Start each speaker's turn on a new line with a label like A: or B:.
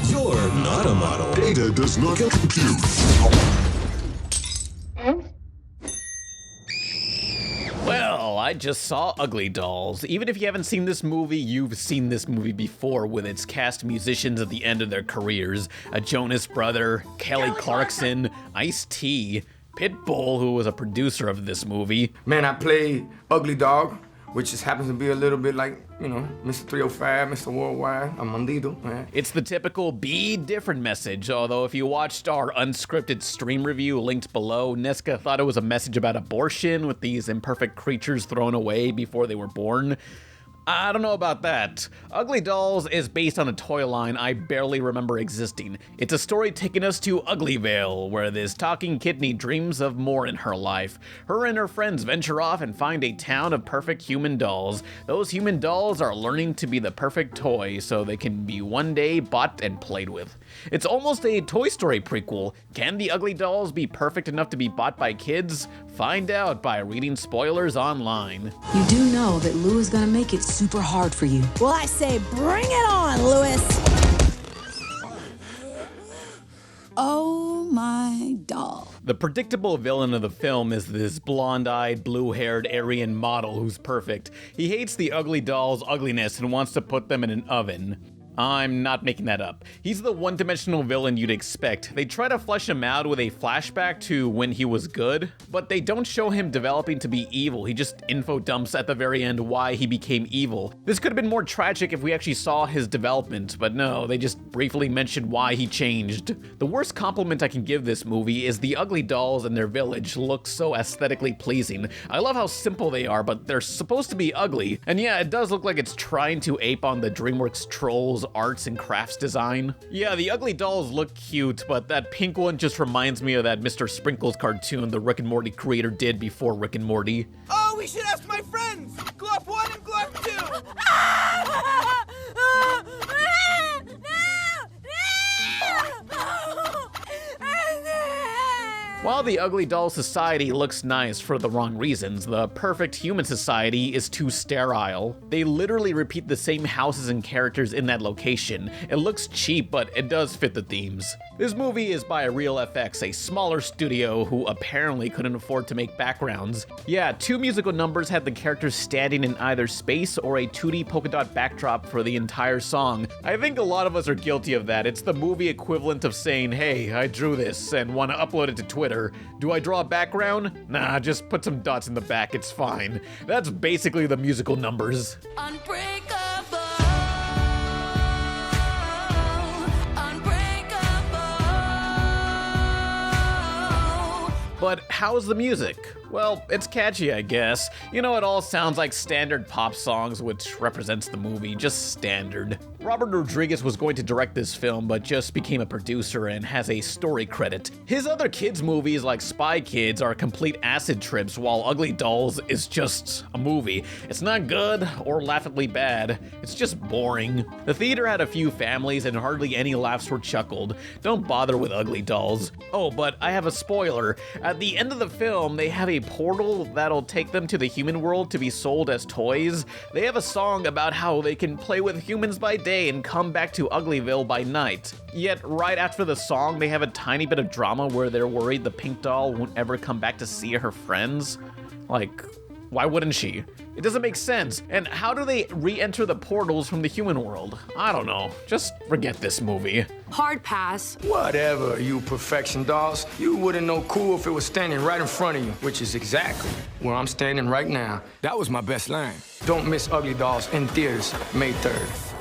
A: You're not a model. Data does not compute.
B: Well, I just saw Ugly Dolls. Even if you haven't seen this movie, you've seen this movie before with its cast musicians at the end of their careers. A Jonas Brother, Kelly Clarkson, Ice-T, Pitbull, who was a producer of this movie.
C: Man, I play Ugly Dog, which just happens to be a little bit like, you know, Mr. 305, Mr. Worldwide, I'm Mandito, man.
B: It's the typical be different message, although if you watched our unscripted stream review linked below, Niska thought it was a message about abortion with these imperfect creatures thrown away before they were born. I don't know about that. Ugly Dolls is based on a toy line I barely remember existing. It's a story taking us to Uglyville, where this talking kidney dreams of more in her life. Her and her friends venture off and find a town of perfect human dolls. Those human dolls are learning to be the perfect toy so they can be one day bought and played with. It's almost a Toy Story prequel. Can the Ugly Dolls be perfect enough to be bought by kids? Find out by reading spoilers online.
D: You do know that Lou is gonna make it super hard for you.
E: Well, I say bring it on, Louis. Oh my doll.
B: The predictable villain of the film is this blonde-eyed, blue-haired Aryan model who's perfect. He hates the Ugly Dolls' ugliness and wants to put them in an oven. I'm not making that up. He's the one-dimensional villain you'd expect. They try to flesh him out with a flashback to when he was good, but they don't show him developing to be evil. He just info dumps at the very end why he became evil. This could have been more tragic if we actually saw his development, but no, they just briefly mentioned why he changed. The worst compliment I can give this movie is the Ugly Dolls and their village look so aesthetically pleasing. I love how simple they are, but they're supposed to be ugly. And yeah, it does look like it's trying to ape on the DreamWorks Trolls arts and crafts design. Yeah, the Ugly Dolls look cute, but that pink one just reminds me of that Mr. Sprinkles cartoon the Rick and Morty creator did before Rick and Morty.
F: Oh, we should ask my friends! Glorp 1 and Glorp 2!
B: While the Ugly Doll Society looks nice for the wrong reasons, the Perfect Human Society is too sterile. They literally repeat the same houses and characters in that location. It looks cheap, but it does fit the themes. This movie is by RealFX, a smaller studio who apparently couldn't afford to make backgrounds. Yeah, 2 musical numbers had the characters standing in either space or a 2D polka dot backdrop for the entire song. I think a lot of us are guilty of that. It's the movie equivalent of saying, hey, I drew this and want to upload it to Twitter. Do I draw a background? Nah, just put some dots in the back, it's fine. That's basically the musical numbers.
E: Unbreakable.
B: But how's the music? Well, it's catchy, I guess. You know, it all sounds like standard pop songs, which represents the movie, just standard. Robert Rodriguez was going to direct this film, but just became a producer and has a story credit. His other kids' movies, like Spy Kids, are complete acid trips, while Ugly Dolls is just a movie. It's not good or laughably bad, it's just boring. The theater had a few families and hardly any laughs were chuckled. Don't bother with Ugly Dolls. Oh, but I have a spoiler. At the end of the film, they have a portal that'll take them to the human world to be sold as toys. They have a song about how they can play with humans by day and come back to Uglyville by night. Yet right after the song, they have a tiny bit of drama where they're worried the pink doll won't ever come back to see her friends. Like, why wouldn't she? It doesn't make sense. And how do they re-enter the portals from the human world? I don't know. Just forget this movie.
D: Hard pass.
C: Whatever, you perfection dolls. You wouldn't know cool if it was standing right in front of you, which is exactly where I'm standing right now. That was my best line. Don't miss Ugly Dolls in theaters May 3rd.